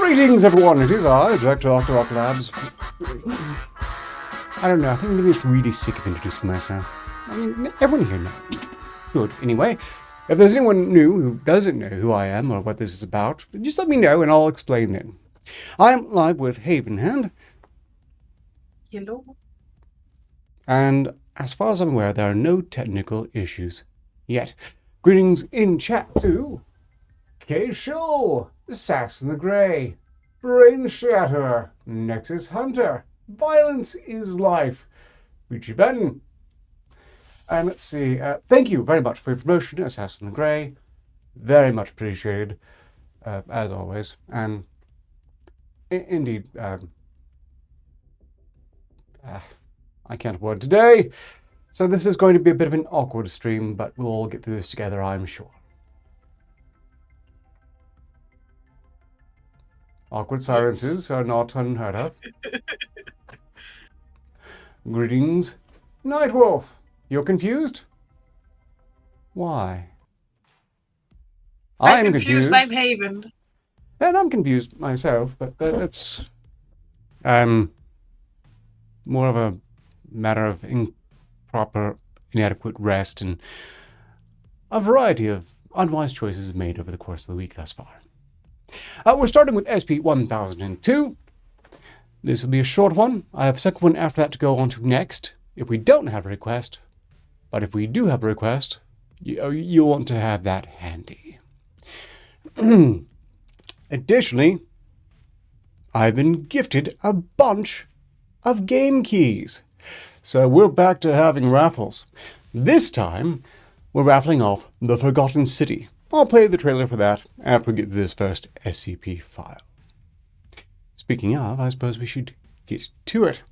Greetings, everyone. It is I, Director Arketer Labs. I don't know. I think I'm just really sick of introducing myself. I mean, everyone here knows. Good. Anyway, if there's anyone new who doesn't know who I am or what this is about, just let me know and I'll explain then. I'm live with Havenhand. Hello. And as far as I'm aware, there are no technical issues yet. Greetings in chat to K-Show, Assassin the Grey, Brain Shatter, Nexus Hunter, Violence is Life, Richie Ben. And let's see, thank you very much for your promotion, Assassin the Grey. Very much appreciated, as always. And indeed, I can't word today, so this is going to be a bit of an awkward stream, but we'll all get through this together, I'm sure. Awkward silences are not unheard of. Greetings, Nightwolf. You're confused? Why? I'm confused. I'm Haven. And I'm confused myself, but it's more of a matter of improper, inadequate rest and a variety of unwise choices made over the course of the week thus far. We're starting with SCP-1002. This will be a short one. I have a second one after that to go on to next, if we don't have a request. But if we do have a request, you'll want to have that handy. Additionally, I've been gifted a bunch of game keys. So we're back to having raffles. This time, we're raffling off the Forgotten City. I'll play the trailer for that after we get to this first SCP file. Speaking of, I suppose we should get to it.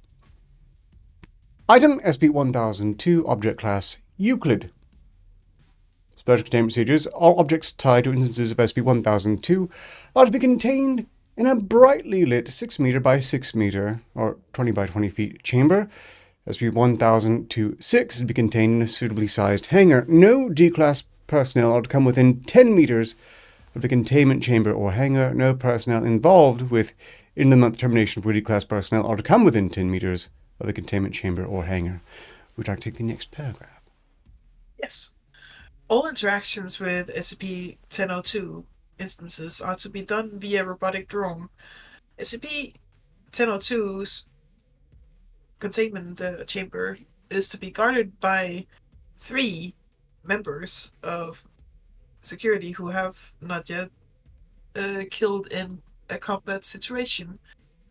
Item SCP-1002, Object Class Euclid. Special containment procedures. All objects tied to instances of SCP-1002 are to be contained in a brightly lit 6 meter by 6 meter, or 20 by 20 feet chamber. SCP-1002-6 is to be contained in a suitably sized hangar. No D-Class personnel are to come within 10 meters of the containment chamber or hangar. No personnel involved with in-the-month termination for D-Class personnel are to come within 10 meters of the containment chamber or hangar. Would you like to take the next paragraph? Yes. All interactions with SCP-1002 instances are to be done via robotic drone. SCP-1002's containment chamber is to be guarded by 3 members of security who have not yet killed in a combat situation.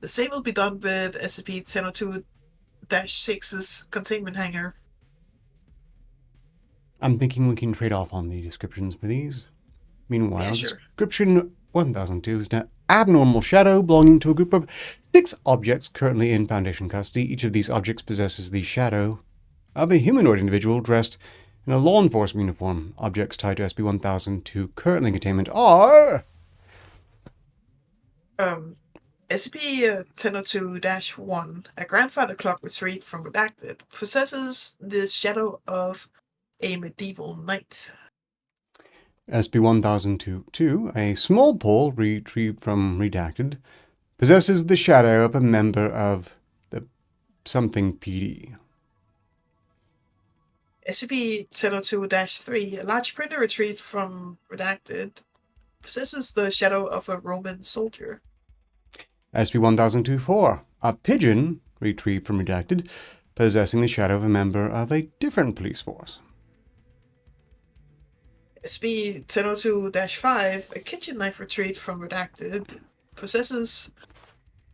The same will be done with SCP-1002-6's containment hangar. I'm thinking we can trade off on the descriptions for these. Meanwhile, Yeah, sure. Description 1002 is an abnormal shadow belonging to a group of 6 objects currently in Foundation custody. Each of these objects possesses the shadow of a humanoid individual dressed in a law enforcement uniform. Objects tied to SCP-1002 currently in containment are... SCP-1002-1, a grandfather clock retrieved from Redacted, possesses the shadow of a medieval knight. SCP-1002-2, a small pole retrieved from Redacted, possesses the shadow of a member of the something PD. SCP-1002-3, a large printer retrieved from Redacted, possesses the shadow of a Roman soldier. SCP-1002-4, a pigeon retrieved from Redacted, possessing the shadow of a member of a different police force. SCP-1002-5, a kitchen knife retrieved from Redacted, possesses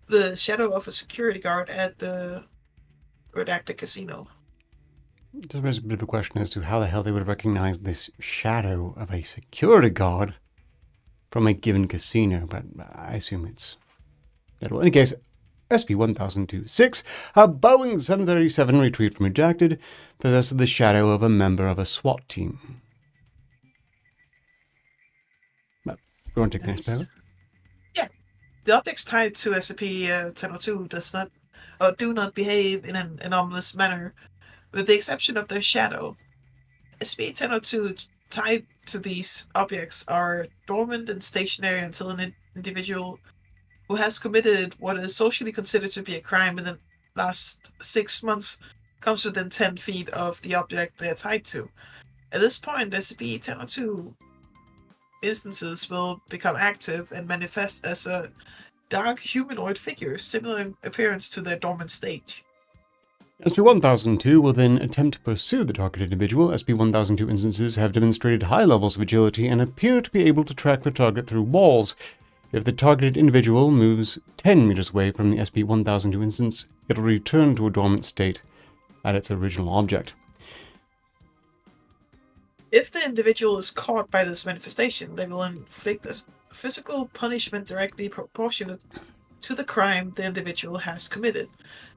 the shadow of a security guard at the Redacted casino. Just raises a bit of a question as to how the hell they would have recognized this shadow of a security guard from a given casino, but I assume it's... In any case, SCP-1002-6, a Boeing 737 retrieved from Redacted, possesses the shadow of a member of a SWAT team. You want to take the next paragraph? Yeah. The objects tied to SCP-1002 do not behave in an anomalous manner, with the exception of their shadow. SCP-1002 tied to these objects are dormant and stationary until an individual who has committed what is socially considered to be a crime in the last 6 months comes within 10 feet of the object they are tied to. At this point, SCP-1002 instances will become active and manifest as a dark humanoid figure, similar in appearance to their dormant stage. SCP-1002 will then attempt to pursue the targeted individual. SCP-1002 instances have demonstrated high levels of agility and appear to be able to track the target through walls. If the targeted individual moves 10 meters away from the SCP-1002 instance, it will return to a dormant state at its original object. If the individual is caught by this manifestation, they will inflict a physical punishment directly proportionate to the crime the individual has committed.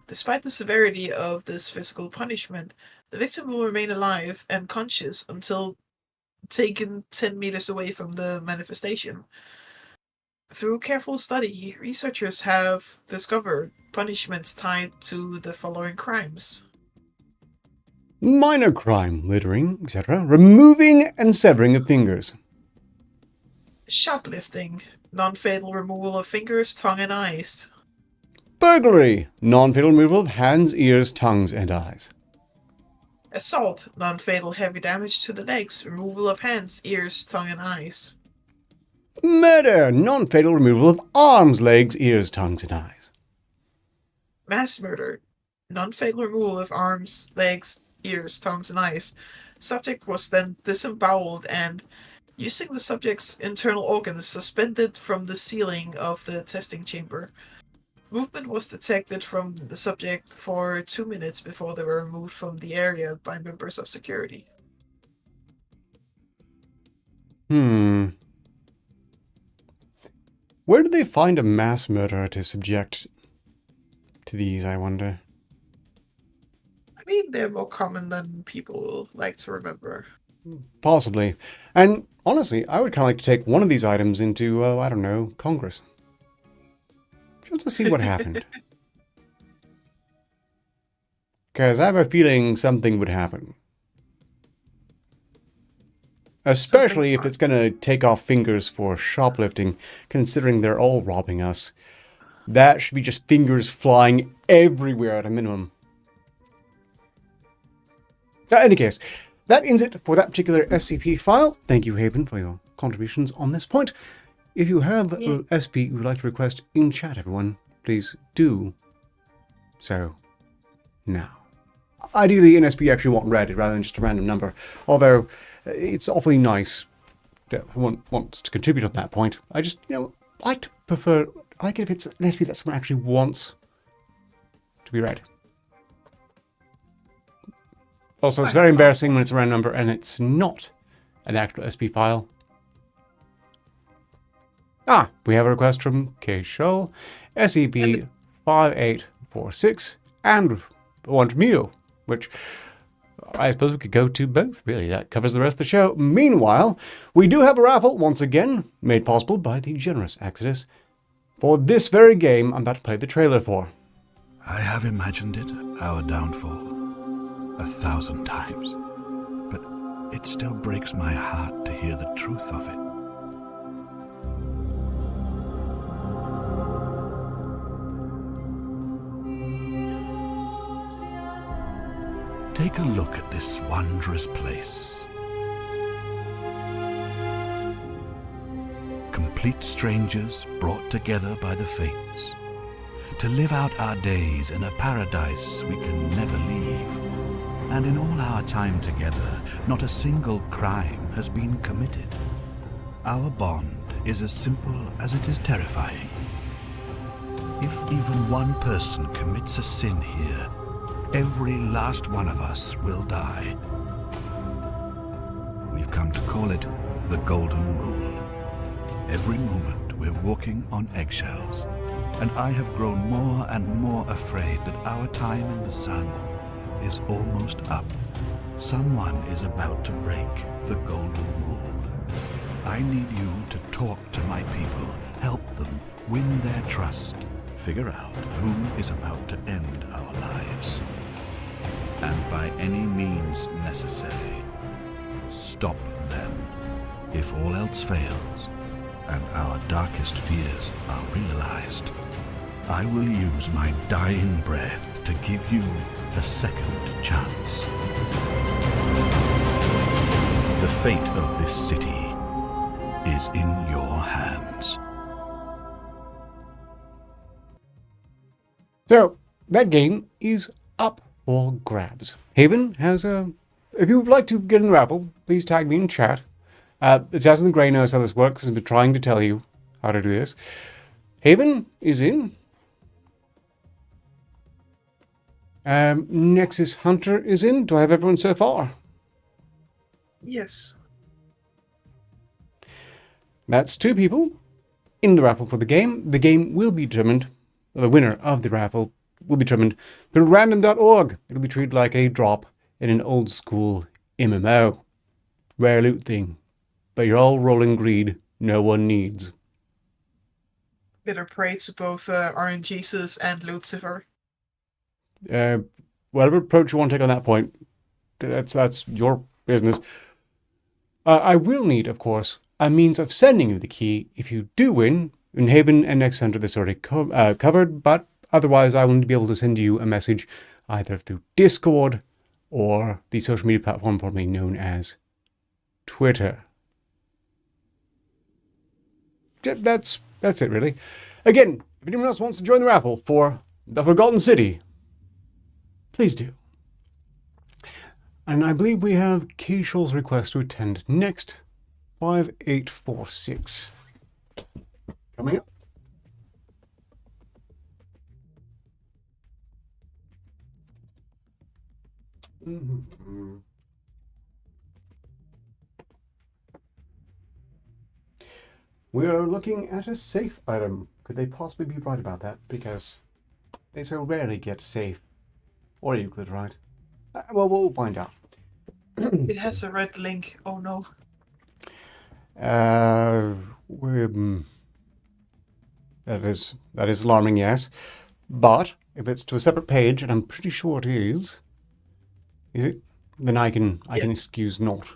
Despite the severity of this physical punishment, the victim will remain alive and conscious until taken 10 meters away from the manifestation. Through careful study, researchers have discovered punishments tied to the following crimes. Minor crime, littering, etc. Removing and severing of fingers. Shoplifting, non-fatal removal of fingers, tongue, and eyes. Burglary, non-fatal removal of hands, ears, tongues, and eyes. Assault, non-fatal heavy damage to the legs, removal of hands, ears, tongue, and eyes. Murder, non-fatal removal of arms, legs, ears, tongues, and eyes. Mass murder, non-fatal removal of arms, legs, ears, tongues, and eyes. Subject was then disemboweled and, using the subject's internal organs, suspended from the ceiling of the testing chamber. Movement was detected from the subject for 2 minutes before they were removed from the area by members of security. Where did they find a mass murderer to subject to these, I wonder? I mean, they're more common than people like to remember. Possibly. And honestly, I would kind of like to take one of these items into, I don't know, Congress. Just to see what happened. Because I have a feeling something would happen. Especially if it's going to take off fingers for shoplifting, considering they're all robbing us. That should be just fingers flying everywhere at a minimum. In any case, that ends it for that particular SCP file. Thank you, Haven, for your contributions on this point. If you have SCP you would like to request in chat, everyone, please do so now. Ideally, an SCP you actually want read rather than just a random number. Although, it's awfully nice that someone wants to contribute on that point. I just, like to prefer, I like it if it's an SCP that someone actually wants to be read. Also, it's very embarrassing when it's a random number and it's not an actual SCP file. We have a request from K. Scholl, SCP-5846, and one from you, which I suppose we could go to both, really. That covers the rest of the show. Meanwhile, we do have a raffle, once again, made possible by the generous Exodus, for this very game I'm about to play the trailer for. I have imagined it, our downfall, 1,000 times, but it still breaks my heart to hear the truth of it. Take a look at this wondrous place. Complete strangers brought together by the fates to live out our days in a paradise we can never leave. And in all our time together, not a single crime has been committed. Our bond is as simple as it is terrifying. If even one person commits a sin here, every last one of us will die. We've come to call it the Golden Rule. Every moment we're walking on eggshells, and I have grown more and more afraid that our time in the sun is almost up. Someone is about to break the Golden Rule. I need you to talk to my people, help them win their trust, figure out who is about to end our lives. And by any means necessary, stop them. If all else fails, and our darkest fears are realized, I will use my dying breath to give you a second chance. The fate of this city is in your hands. So, that game is up for grabs. Haven has a... If you would like to get in the raffle, please tag me in chat. Assassin the Grey knows how this works, has been trying to tell you how to do this. Haven is in. Nexus Hunter is in. Do I have everyone so far? Yes. That's 2 people in the raffle for the game. The game will be determined, or the winner of the raffle will be determined through random.org. It'll be treated like a drop in an old school MMO. Rare loot thing. But you're all rolling greed no one needs. Bitter pray to both RNGesus and Lucifer. Whatever approach you want to take on that point, that's your business. I will need, of course, a means of sending you the key if you do win. In Haven and Next Center, this already covered, but otherwise I will need to be able to send you a message either through Discord or the social media platform formerly known as Twitter. That's it, really. Again, if anyone else wants to join the raffle for the Forgotten City, please do. And I believe we have Keishal's request to attend next. 5846. Coming up. Mm-hmm. We are looking at a safe item. Could they possibly be right about that? Because they so rarely get safe or Euclid right. Well, we'll find out. It has a red link. Oh no. That is alarming, yes. But if it's to a separate page, and I'm pretty sure it is it? Then I can excuse not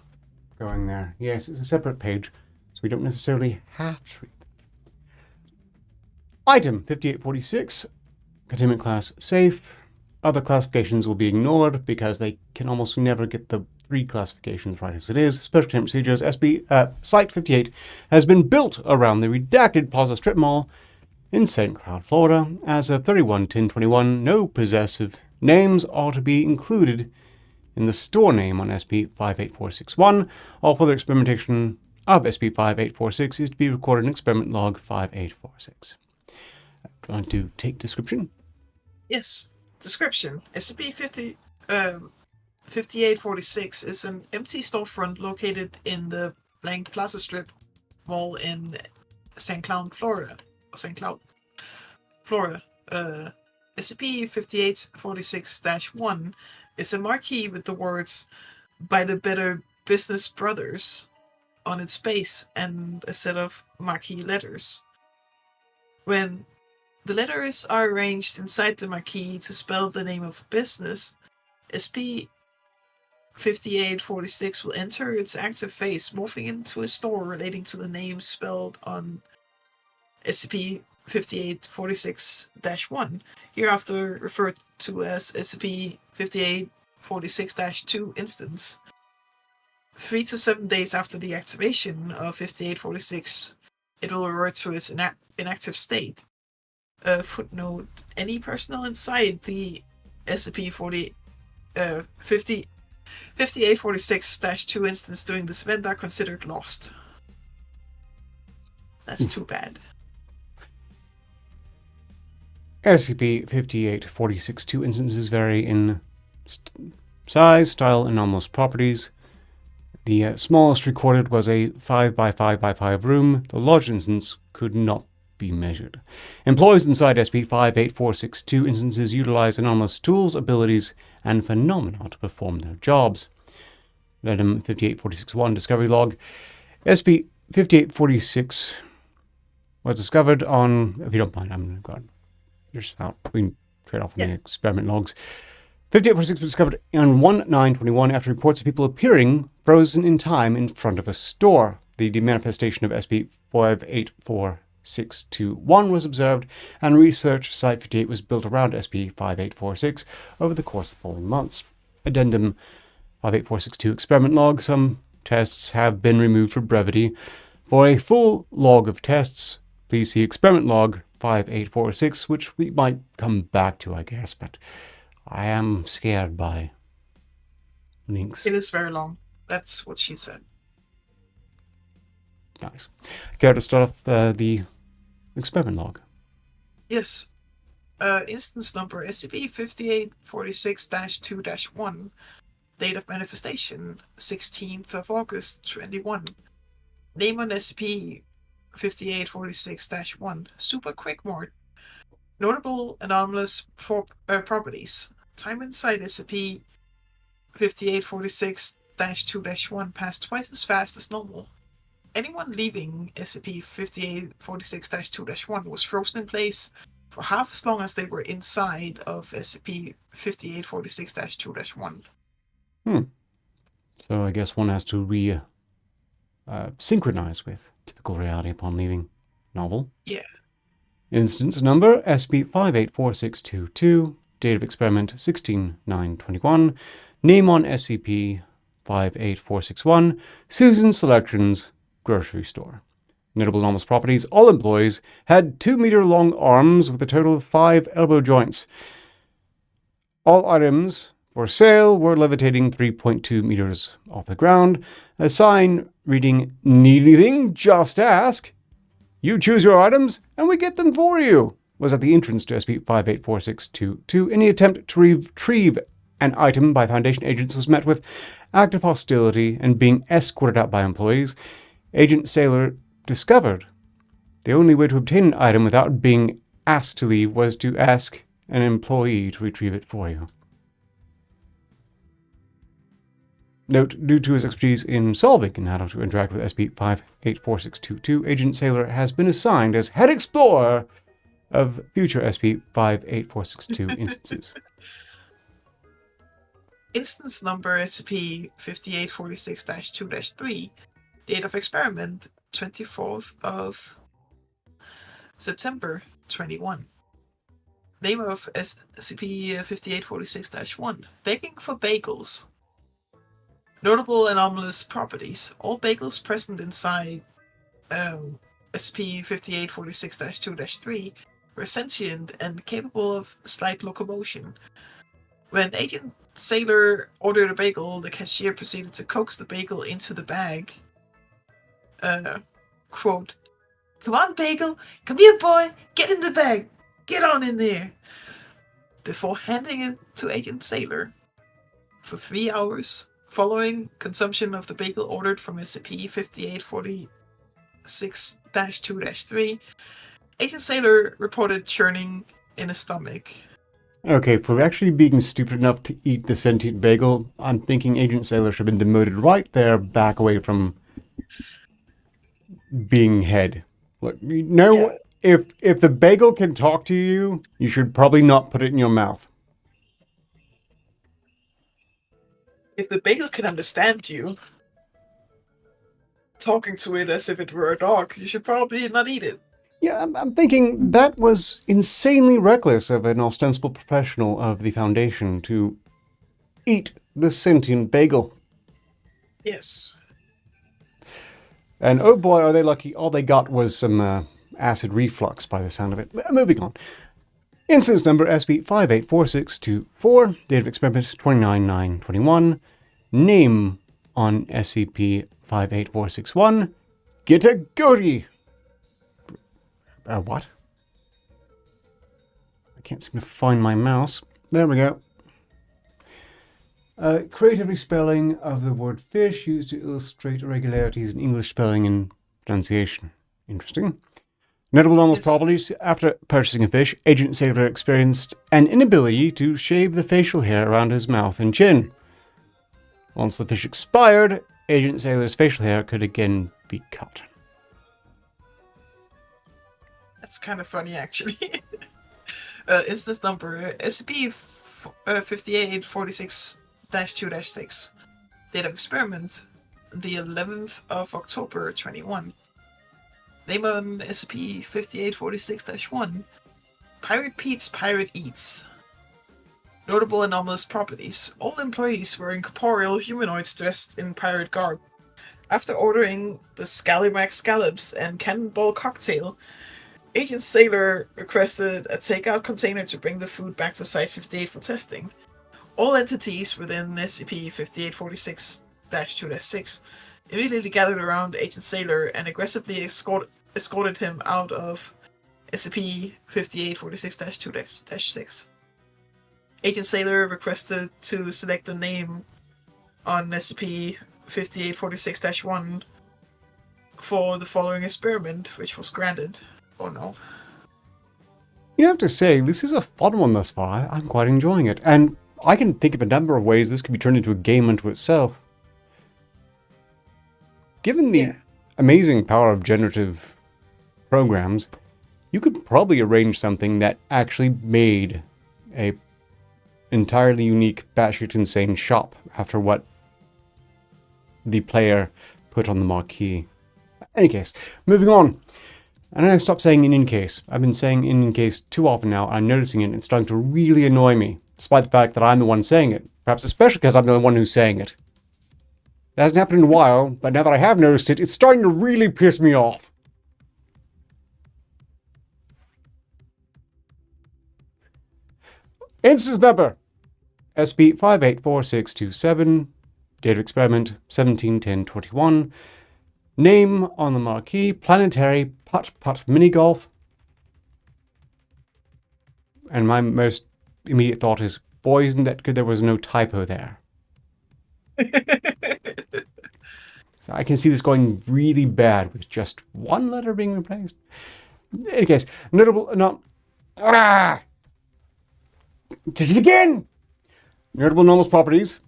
going there. Yes, it's a separate page, so we don't necessarily have to read it. Item 5846, containment class safe. Other classifications will be ignored because they can almost never get the 3 classifications right as it is. Special containment procedures. Site 58 has been built around the redacted Plaza Strip Mall in St. Cloud, Florida. As of 31/10/21, no possessive names are to be included in the store name on SCP-58461. All further experimentation of SCP-5846 is to be recorded in experiment log 5846. Do you want to take description? Yes. Description. SCP-5846 is an empty storefront located in the blank Plaza Strip Mall in St. Cloud, Florida. SCP-5846-1 is a marquee with the words "By the Better Business Brothers" on its base and a set of marquee letters. When the letters are arranged inside the marquee to spell the name of a business, SCP-5846 will enter its active phase, morphing into a store relating to the name spelled on SCP-5846-1, hereafter referred to as SCP-5846-2 instance. 3 to 7 days after the activation of 5846, it will revert to its inactive state. Footnote: any personnel inside the SCP-5846-2 instance during this event are considered lost. That's too bad. SCP-5846-2 instances vary in size, style, and anomalous properties. The smallest recorded was a 5x5x5 room. The largest instance could not be measured. Employees inside SCP-58462 instances utilize anomalous tools, abilities, and phenomena to perform their jobs. Item 5846-1 Discovery Log. SCP-5846 was discovered on... If you don't mind, I'm going to go ahead. Just out. We can trade off on the experiment logs. 5846 was discovered on 1/9/21 after reports of people appearing frozen in time in front of a store. The manifestation of 58461 was observed, and research Site 58 was built around SCP-5846 over the course of the following months. Addendum 58462 Experiment Log. Some tests have been removed for brevity. For a full log of tests, please see Experiment Log 5846, which we might come back to, I guess, but I am scared by links. It is very long. That's what she said. Nice. Care to start off the experiment log? Yes. Instance number SCP-5846-2-1. Date of manifestation 16th of August 21. Name on SCP-5846-1. Super Quick Mort. Notable anomalous properties. Time inside SCP-5846-2-1 passed twice as fast as normal. Anyone leaving SCP-5846-2-1 was frozen in place for half as long as they were inside of SCP-5846-2-1. So I guess one has to synchronize with typical reality upon leaving. Novel. Yeah. Instance number SCP-584622. Date of experiment 16/9/21. Name on SCP-58461. Susan Selections Grocery Store. Notable anomalous properties. All employees had 2-meter-long arms with a total of 5 elbow joints. All items for sale were levitating 3.2 meters off the ground. A sign reading, "Need anything? Just ask. You choose your items, and we get them for you," was at the entrance to SCP-584622. Any attempt to retrieve an item by Foundation agents was met with active hostility and being escorted out by employees. Agent Sailor discovered the only way to obtain an item without being asked to leave was to ask an employee to retrieve it for you. Note, due to his expertise in solving and how to interact with SCP-584622, Agent Sailor has been assigned as head explorer of future SCP-58462 instances. Instance number SCP-5846-2-3. Date of experiment 24th of September 21. Name of SCP-5846-1. Begging for bagels. Notable anomalous properties. All bagels present inside SCP-5846-2-3 were sentient and capable of slight locomotion. When Agent Sailor ordered a bagel, the cashier proceeded to coax the bagel into the bag. Quote, "Come on, bagel! Come here, boy! Get in the bag! Get on in there!" Before handing it to Agent Sailor. For 3 hours, following consumption of the bagel ordered from SCP-5846-2-3, Agent Sailor reported churning in his stomach. Okay, for actually being stupid enough to eat the sentient bagel, I'm thinking Agent Sailor should have been demoted right there, back away from being head. Look, you know, yeah. If the bagel can talk to you, you should probably not put it in your mouth. If the bagel can understand you, talking to it as if it were a dog, you should probably not eat it. Yeah, I'm thinking that was insanely reckless of an ostensible professional of the Foundation to eat the sentient bagel. Yes. And oh boy, are they lucky. All they got was some acid reflux by the sound of it. Moving on. Instance number SCP-584624. Date of experiment 29/9/21. Name on SCP-58461. Get a goatee. What? I can't seem to find my mouse. There we go. Creative spelling of the word fish used to illustrate irregularities in English spelling and pronunciation. Interesting. Notable anomalous properties. After purchasing a fish, Agent Sailor experienced an inability to shave the facial hair around his mouth and chin. Once the fish expired, Agent Sailor's facial hair could again be cut. That's kind of funny, actually. Instance number SCP-5846-2-6. Date of experiment, the 11th of October 21. Name on SCP-5846-1. Pirate Pete's Pirate Eats. Notable anomalous properties. All employees were incorporeal humanoids dressed in pirate garb. After ordering the Scallymac Scallops and Cannonball Cocktail, Agent Sailor requested a takeout container to bring the food back to Site-58 for testing. All entities within SCP-5846-2-6 immediately gathered around Agent Sailor and aggressively escorted him out of SCP-5846-2-6. Agent Sailor requested to select the name on SCP-5846-1 for the following experiment, which was granted. Oh no. You have to say, this is a fun one thus far. I'm quite enjoying it. And I can think of a number of ways this could be turned into a game unto itself. Given the amazing power of generative programs, you could probably arrange something that actually made a entirely unique, batshit insane shop after what the player put on the marquee. Any case, moving on. And I stopped saying in case. I've been saying in case too often now. I'm noticing it and it's starting to really annoy me, despite the fact that I'm the one saying it. Perhaps especially because I'm the one who's saying it. That hasn't happened in a while, but now that I have noticed it, it's starting to really piss me off. Instance number SCP-584627, date of experiment 17-10-21, name on the marquee, planetary putt-putt mini-golf. And my most immediate thought is, boy, isn't that good there was no typo there. So I can see this going really bad with just one letter being replaced. In any case, notable, did it again! Notable anomalous properties.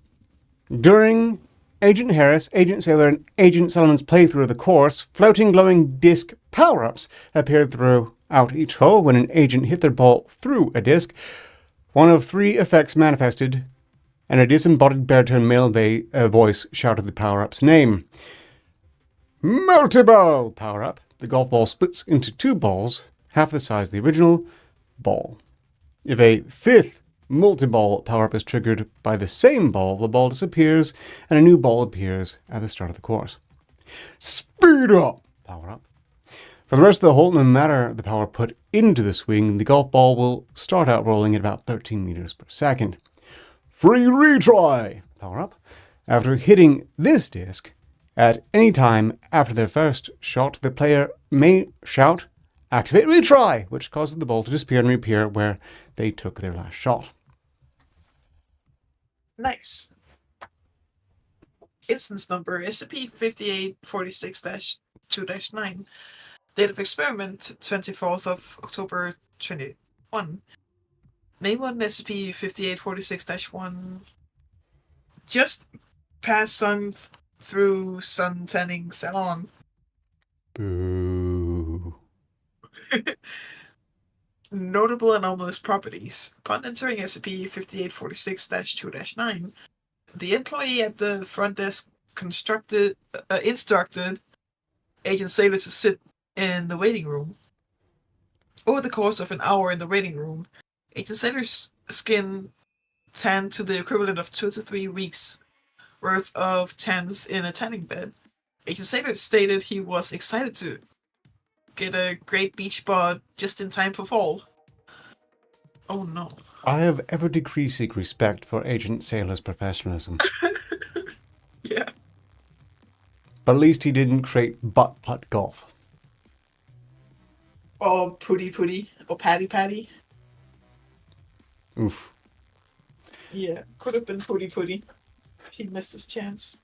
During Agent Harris, Agent Sailor, and Agent Solomon's playthrough of the course, floating glowing disc power-ups appeared throughout each hull. When an agent hit their ball through a disc, one of three effects manifested, and a disembodied baritone male voice shouted the power-up's name. Multi-ball power-up. The golf ball splits into two balls, half the size of the original ball. If a fifth multi-ball power-up is triggered by the same ball, the ball disappears and a new ball appears at the start of the course. Speed up power-up. For the rest of the hole, no matter the power put into the swing, the golf ball will start out rolling at about 13 meters per second. Free retry power-up. After hitting this disc, at any time after their first shot, the player may shout, "Activate retry," which causes the ball to disappear and reappear where they took their last shot. Nice. Instance number SCP-5846-2-9. Date of experiment 24th of October 21. Name on SCP-5846-1. Just past sun through sun tanning salon. Boo. Notable anomalous properties. Upon entering SCP-5846-2-9, the employee at the front desk instructed Agent Sailor to sit in the waiting room. Over the course of an hour in the waiting room, Agent Sailor's skin tanned to the equivalent of 2 to 3 weeks worth of tans in a tanning bed. Agent Sailor stated he was excited to get a great beach spot just in time for fall. Oh no. I have ever decreasing respect for Agent Sailor's professionalism. Yeah. But at least he didn't create butt-putt golf. Or putty, or patty. Oof. Yeah, could have been putty. He missed his chance.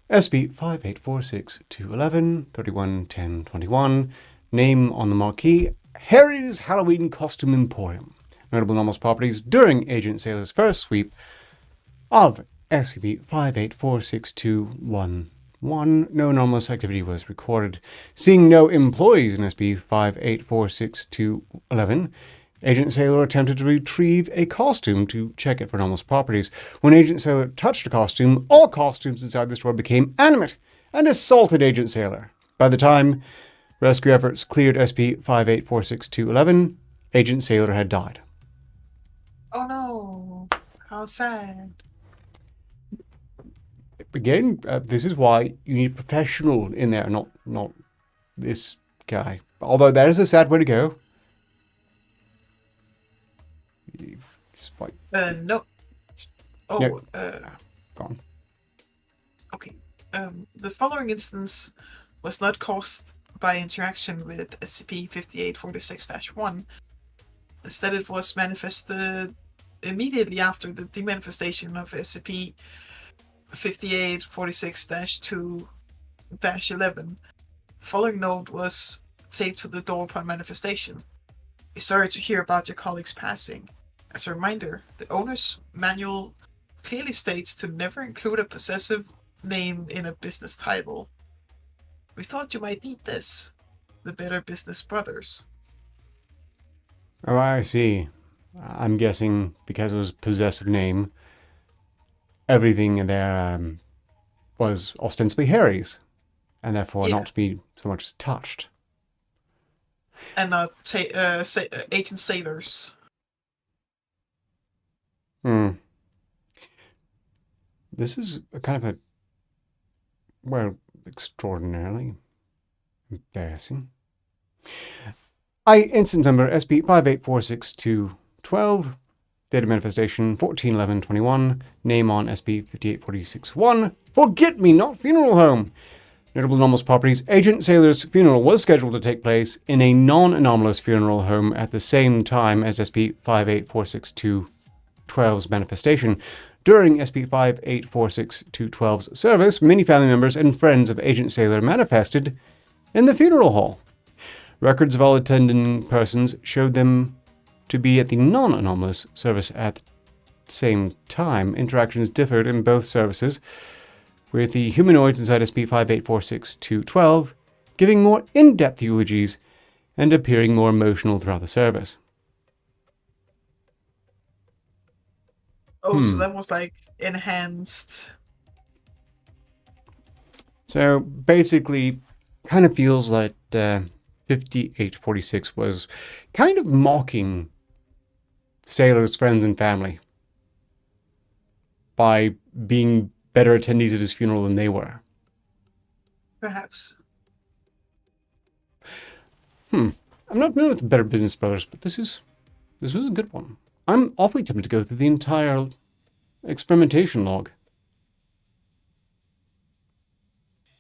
SCP-5846-211, 31-10-21. Name on the marquee, Harry's Halloween Costume Emporium. Notable anomalous properties. During Agent Sailor's first sweep of SCP-5846-211, no anomalous activity was recorded. Seeing no employees in SCP-5846-211, Agent Sailor attempted to retrieve a costume to check it for anomalous properties. When Agent Sailor touched a costume, all costumes inside the store became animate and assaulted Agent Sailor. By the time rescue efforts cleared SCP-5846-211, Agent Sailor had died. Oh no! How sad. Again, this is why you need a professional in there, not this guy. Although that is a sad way to go. Despite No. Oh, Yep. Gone. Okay. The following instance was not caused by interaction with SCP-5846-1. Instead, it was manifested immediately after the demanifestation of SCP-5846-2-11. The following note was taped to the door upon manifestation. Sorry to hear about your colleague's passing. As a reminder, the owner's manual clearly states to never include a possessive name in a business title. We thought you might need this. The Better Business Brothers. Oh, I see. I'm guessing because it was a possessive name, everything there was ostensibly Harry's, and therefore not to be so much as touched. And not Agent Sailor's. This is a kind of a, well, extraordinarily embarrassing. Instance number SCP-5846-2-12, date of manifestation 14/11/21, name on SCP-5846-1, Forget-Me-Not Funeral Home. Notable anomalous properties. Agent Sailor's funeral was scheduled to take place in a non-anomalous funeral home at the same time as SCP-5846-2-12's manifestation. During SCP-5846-2-12's service, many family members and friends of Agent Sailor manifested in the funeral hall. Records of all attending persons showed them to be at the non-anomalous service at the same time. Interactions differed in both services, with the humanoids inside SCP-5846-2-12 giving more in-depth eulogies and appearing more emotional throughout the service. Oh, so that was like enhanced. So basically, kind of feels like 5846 was kind of mocking Sailor's friends and family by being better attendees at his funeral than they were. Perhaps. I'm not familiar with the Better Business Brothers, but this was a good one. I'm awfully tempted to go through the entire experimentation log.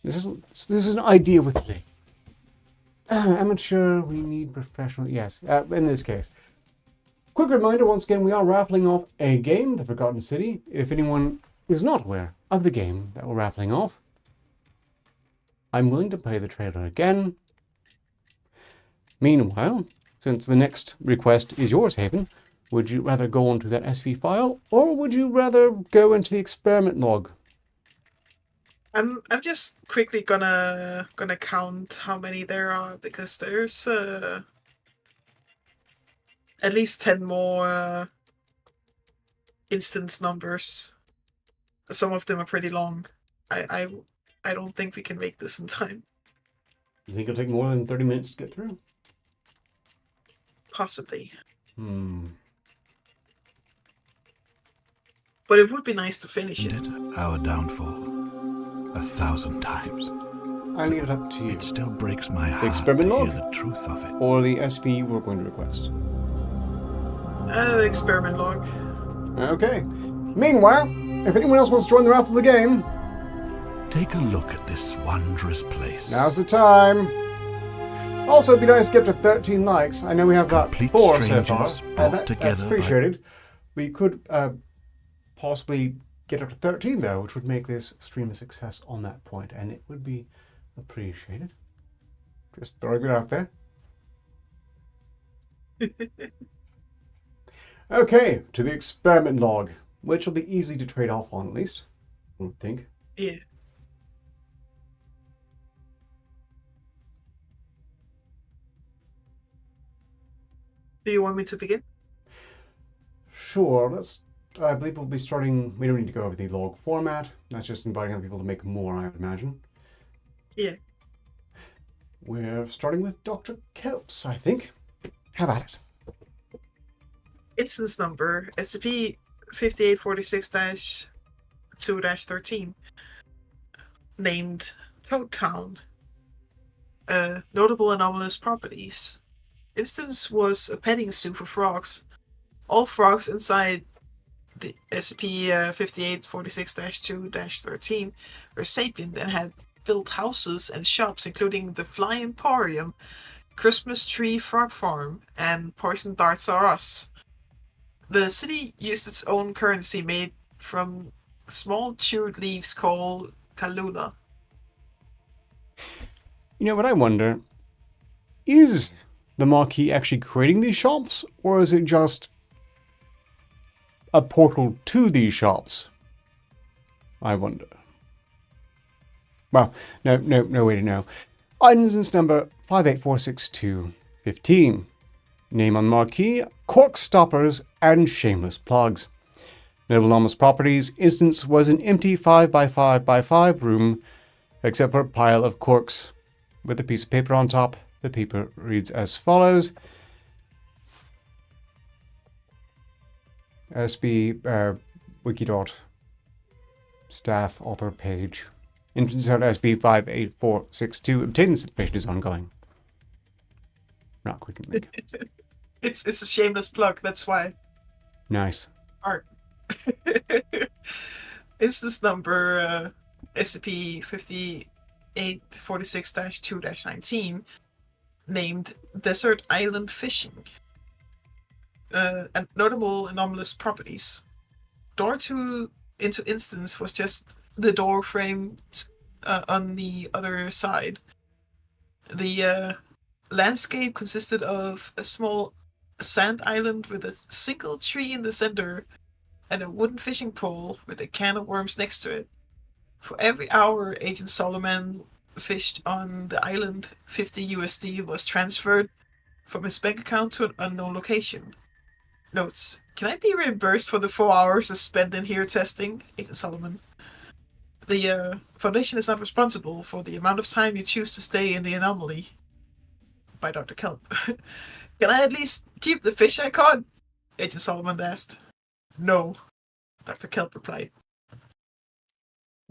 This is an idea with today. Amateur, we need professional. Yes, in this case. Quick reminder, once again, we are raffling off a game, The Forgotten City. If anyone is not aware of the game that we're raffling off, I'm willing to play the trailer again. Meanwhile, since the next request is yours, Haven, would you rather go onto that SV file, or would you rather go into the experiment log? I'm just quickly gonna count how many there are, because there's at least 10 more instance numbers. Some of them are pretty long. I don't think we can make this in time. You think it'll take more than 30 minutes to get through? Possibly. But it would be nice to finish it. Our downfall 1,000 times. I leave it up to you. It still breaks my heart to experiment log? hear the truth of it. Or the SP we're going to request. Experiment log. Okay. Meanwhile, if anyone else wants to join the raffle of the game, Take a look at this wondrous place. now's the time. Also, it'd be nice to get to 13 likes. I know we have about Complete 4 so strangers far. brought That's together by- appreciated. We could possibly get up to 13, though, which would make this stream a success on that point, and it would be appreciated. Just throwing it out there. Okay, to the experiment log, which will be easy to trade off on, at least, I would think. Yeah. Do you want me to begin? Sure, I believe we'll be starting. We don't need to go over the log format. That's just inviting other people to make more, I would imagine. Yeah. We're starting with Dr. Kelps, I think. Have at it. Instance number SCP-5846-2-13, named Toad Town. Notable anomalous properties. Instance was a petting zoo for frogs. All frogs inside the SCP-5846-2-13 were sapient and had built houses and shops, including the Fly Emporium, Christmas Tree Frog Farm, and Poison Darts R Us. The city used its own currency made from small chewed leaves called Kalula. You know what I wonder? Is the Marquis actually creating these shops, or is it just a portal to these shops? I wonder. Well, no way to know. Instance number 5846-2-15. Name on Marquee, Cork Stoppers, and Shameless Plugs. Notable anomalous properties. Instance was an empty 5x5x5 room, except for a pile of corks with a piece of paper on top. The paper reads as follows. SB Wikidot staff author page. Instance on SB 58462. Obtain this information is ongoing. Not clicking the link. It's a shameless plug, that's why. Nice. Art. Instance number SCP-5846-2-19, named Desert Island Fishing. And notable anomalous properties. Door into Instance was just the door frame on the other side. The landscape consisted of a small sand island with a single tree in the center and a wooden fishing pole with a can of worms next to it. For every hour Agent Solomon fished on the island, 50 USD was transferred from his bank account to an unknown location. Notes: can I be reimbursed for the 4 hours spent in here testing? Agent Solomon. The Foundation is not responsible for the amount of time you choose to stay in the anomaly. By Dr. Kelp. Can I at least keep the fish I caught? Agent Solomon asked. No, Dr. Kelp replied.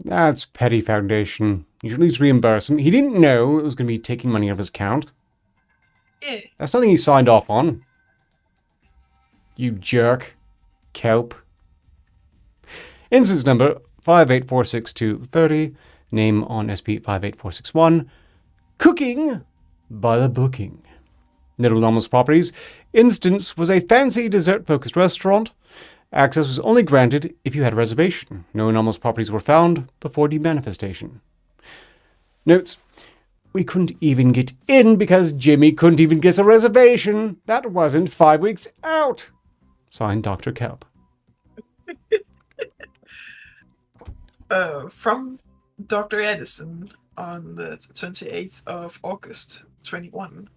That's petty, Foundation. You should at least reimburse him. He didn't know it was going to be taking money out of his account. Yeah. That's nothing he signed off on. You jerk. Kelp. Instance number 5846-2-30. Name on SP-58461. Cooking by the booking. Notable anomalous properties. Instance was a fancy dessert-focused restaurant. Access was only granted if you had a reservation. No anomalous properties were found before demanifestation. Notes: we couldn't even get in because Jimmy couldn't even get a reservation. That wasn't 5 weeks out. Signed, Dr. Kelp. From Dr. Edison on the 28th of August 21.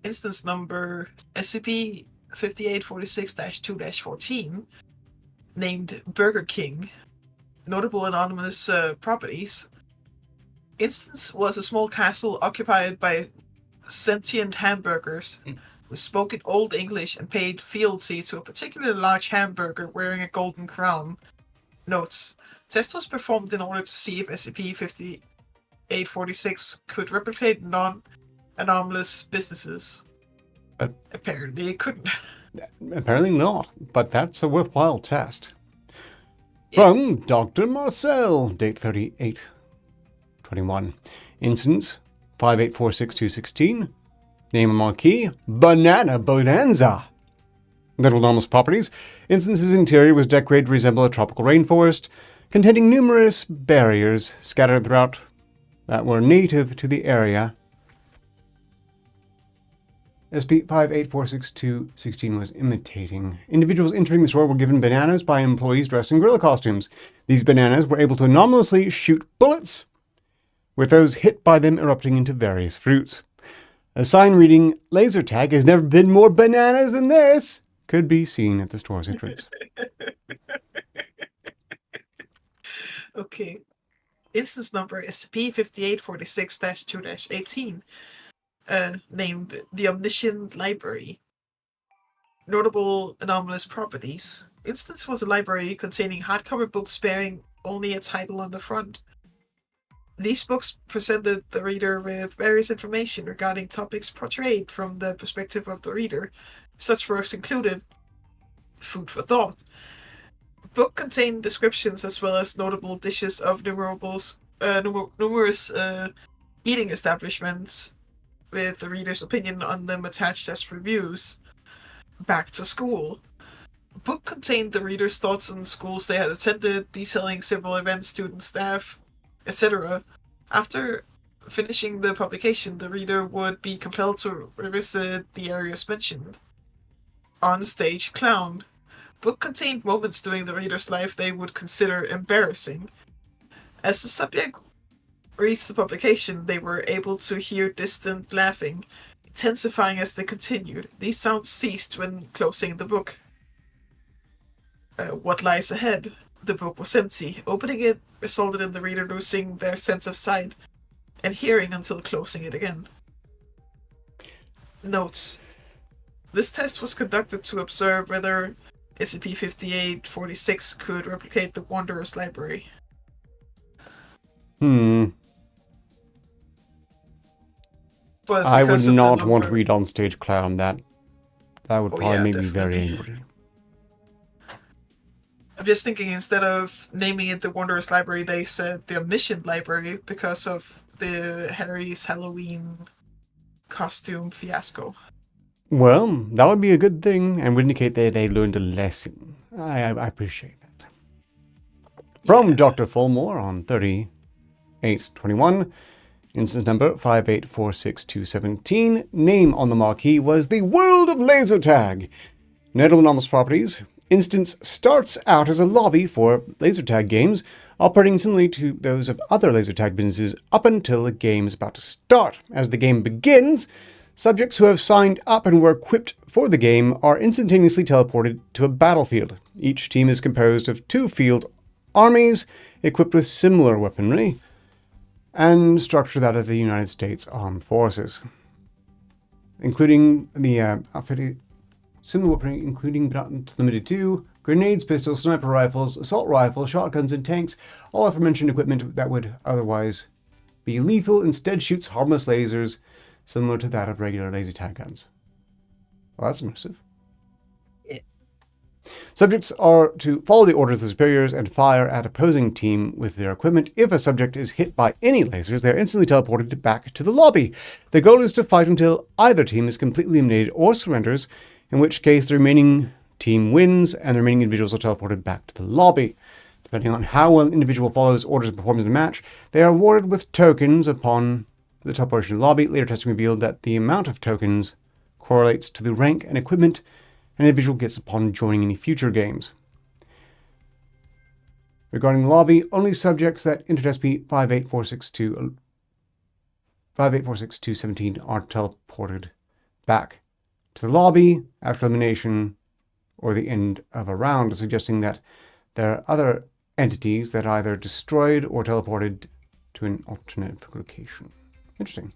Instance number SCP-5846-2-14, named Burger King. Notable anonymous properties. Instance was a small castle occupied by sentient hamburgers who spoke in Old English and paid fealty to a particularly large hamburger wearing a golden crown. Notes: test was performed in order to see if SCP-5846 could replicate non-anomalous businesses. Apparently it couldn't. Apparently not, but that's a worthwhile test. Yeah. From Dr. Marcel, date 38/21. Instance 5846-216. Name and marquee, Banana Bonanza. Notable anomalous properties. Instance's interior was decorated to resemble a tropical rainforest, containing numerous barriers scattered throughout that were native to the area. SP-5846-216 was imitating. Individuals entering the store were given bananas by employees dressed in gorilla costumes. These bananas were able to anomalously shoot bullets, with those hit by them erupting into various fruits. A sign reading, "Laser tag has never been more bananas than this," could be seen at the store's entrance. Okay. instance number SCP-5846-2-18, named the Omniscient Library. Notable anomalous properties. Instance was a library containing hardcover books bearing only a title on the front. These books presented the reader with various information regarding topics portrayed from the perspective of the reader. Such works included Food for Thought. The book contained descriptions as well as notable dishes of numerous eating establishments, with the reader's opinion on them attached as reviews. Back to School. The book contained the reader's thoughts on schools they had attended, detailing several events, students, staff, etc. After finishing the publication, the reader would be compelled to revisit the areas mentioned. On Stage Clown. The book contained moments during the reader's life they would consider embarrassing. As the subject reads the publication, they were able to hear distant laughing, intensifying as they continued. These sounds ceased when closing the book. What Lies Ahead? The book was empty. Opening it resulted in the reader losing their sense of sight and hearing until closing it again. Notes. This test was conducted to observe whether SCP-5846 could replicate the Wanderer's Library. But I would because of the not want to number- read on Stage Clown. That would Oh, probably yeah, make me very definitely. angry. I'm just thinking, instead of naming it the Wanderer's Library, they said the Omniscient Library because of the Harry's Halloween costume fiasco. Well, that would be a good thing and would indicate that they learned a lesson. I appreciate that. From Yeah. Dr. Fulmore on 3821, instance number 5846217, name on the marquee was the World of Laser Tag. Notable anomalous properties. Instance starts out as a lobby for laser tag games, operating similarly to those of other laser tag businesses up until the game is about to start. As the game begins, subjects who have signed up and were equipped for the game are instantaneously teleported to a battlefield. Each team is composed of 2 field armies equipped with similar weaponry and structure that of the United States Armed Forces, including the similar weaponry, including but not limited to grenades, pistols, sniper rifles, assault rifles, shotguns, and tanks. All aforementioned equipment that would otherwise be lethal instead shoots harmless lasers similar to that of regular laser tag guns. Well, that's impressive. Yeah. Subjects are to follow the orders of superiors and fire at opposing team with their equipment. If a subject is hit by any lasers, they are instantly teleported back to the lobby. The goal is to fight until either team is completely eliminated or surrenders, in which case the remaining team wins and the remaining individuals are teleported back to the lobby. Depending on how well an individual follows orders and performs in a match, they are awarded with tokens upon the teleportation to the lobby. Later testing revealed that the amount of tokens correlates to the rank and equipment an individual gets upon joining any future games. Regarding the lobby, only subjects that entered SCP-5846-217 are teleported back to the lobby after elimination or the end of a round, suggesting that there are other entities that are either destroyed or teleported to an alternate location. Interesting.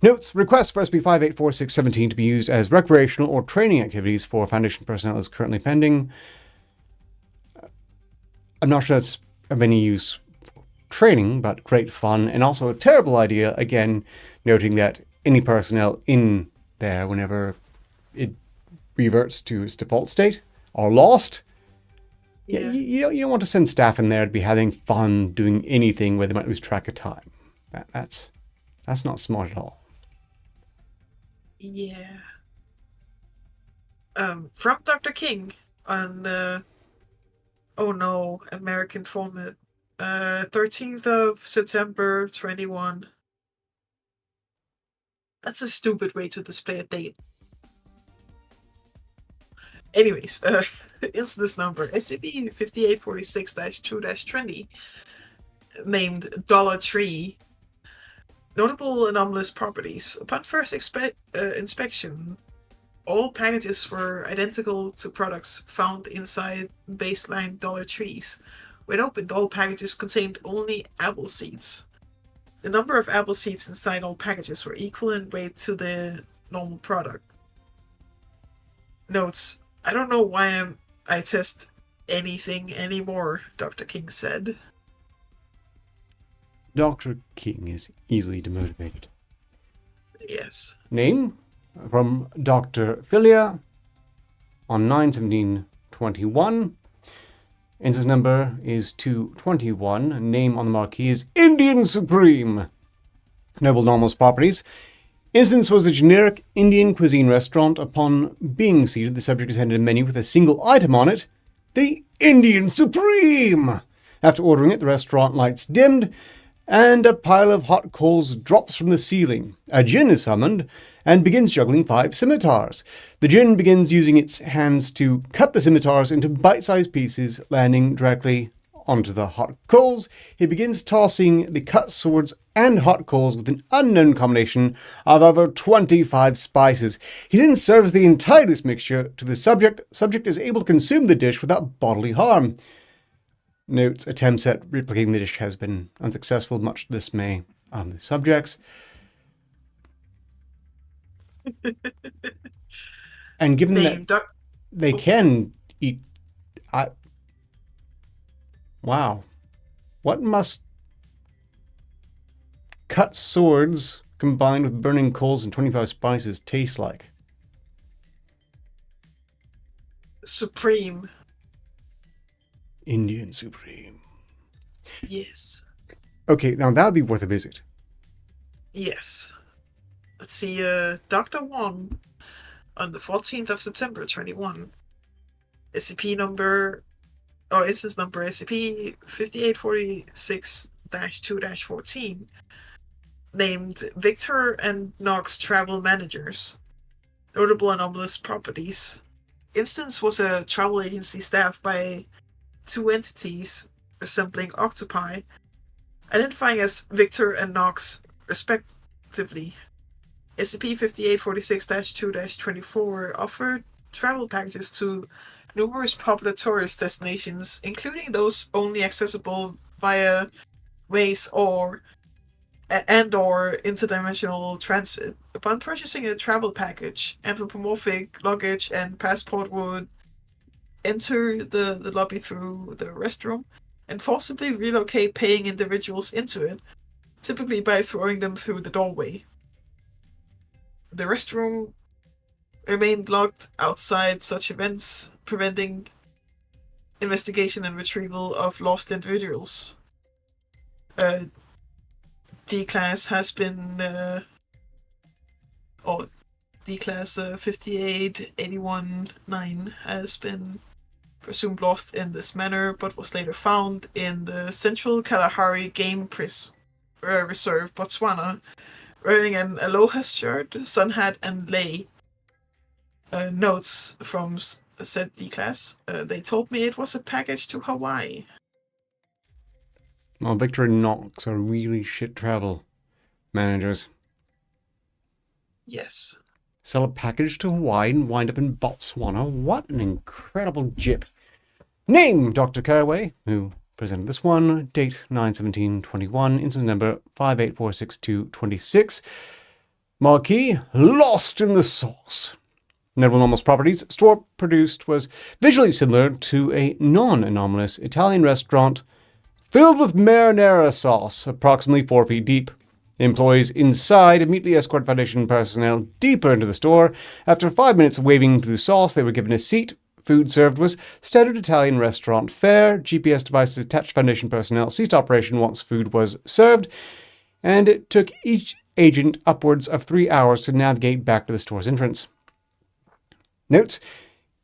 Notes: request for SCP-5846-17 to be used as recreational or training activities for Foundation personnel is currently pending. I'm not sure that's of any use for training, but great fun, and also a terrible idea, again, noting that any personnel in there, whenever it reverts to its default state, are lost. Yeah. You don't want to send staff in there to be having fun doing anything where they might lose track of time. That's not smart at all. Yeah. From Dr. King on the American format. 13th of September 21. That's a stupid way to display a date. Anyways, instance number SCP-5846-2-20, named Dollar Tree. Notable anomalous properties. Upon first inspection, all packages were identical to products found inside baseline Dollar Trees. When opened, all packages contained only apple seeds. The number of apple seeds inside all packages were equal in weight to the normal product. Notes: I don't know why I test anything anymore, Dr. King said. Dr. King is easily demotivated. Yes. Name from Dr. Filia on 9/17/21. Instance number is 221. Name on the marquee is Indian Supreme. Noble anomalous properties. Instance was a generic Indian cuisine restaurant. Upon being seated, the subject is handed a menu with a single item on it, the Indian Supreme. After ordering it, the restaurant lights dimmed, and a pile of hot coals drops from the ceiling. A djinn is summoned and begins juggling 5 scimitars. The djinn begins using its hands to cut the scimitars into bite-sized pieces, landing directly onto the hot coals. He begins tossing the cut swords and hot coals with an unknown combination of over 25 spices. He then serves the entire mixture to the subject. Subject is able to consume the dish without bodily harm. Notes: attempts at replicating the dish has been unsuccessful, much to the dismay of the subjects. And given that they can eat... Wow. What must cut swords combined with burning coals and 25 spices taste like? Supreme. Indian Supreme. Yes. Okay, now that would be worth a visit. Yes. Let's see, Dr. Wong, on the 14th of September 21, SCP number, instance number SCP 5846-2-14, named Victor and Knox Travel Managers. Notable anomalous properties. Instance was a travel agency staffed by 2 entities resembling octopi, identifying as Victor and Knox respectively. SCP-5846-2-24 offered travel packages to numerous popular tourist destinations, including those only accessible via ways or interdimensional transit. Upon purchasing a travel package, anthropomorphic luggage and passport would enter the lobby through the restroom and forcibly relocate paying individuals into it, typically by throwing them through the doorway. The restroom remained locked outside such events, preventing investigation and retrieval of lost individuals. D-Class has been, D-Class 5881-9 has been presumed lost in this manner, but was later found in the Central Kalahari Game Reserve, Botswana, wearing an aloha shirt, sun hat, and lei. Notes from said D-Class. They told me it was a package to Hawaii. Well, Victor and Knox are really shit travel managers. Yes. Sell a package to Hawaii and wind up in Botswana. What an incredible jip. Name: Dr. Caraway, who presented this one. Date: 9/17/21. Instance number 5846-226. Marquee: Lost in the Sauce. Notable anomalous properties. Store produced was visually similar to a non-anomalous Italian restaurant filled with marinara sauce, approximately 4 feet deep. Employees inside immediately escorted Foundation personnel deeper into the store. After 5 minutes of wading through sauce, they were given a seat. Food served was standard Italian restaurant fare. GPS devices attached to Foundation personnel ceased operation once food was served, and it took each agent upwards of 3 hours to navigate back to the store's entrance. Notes: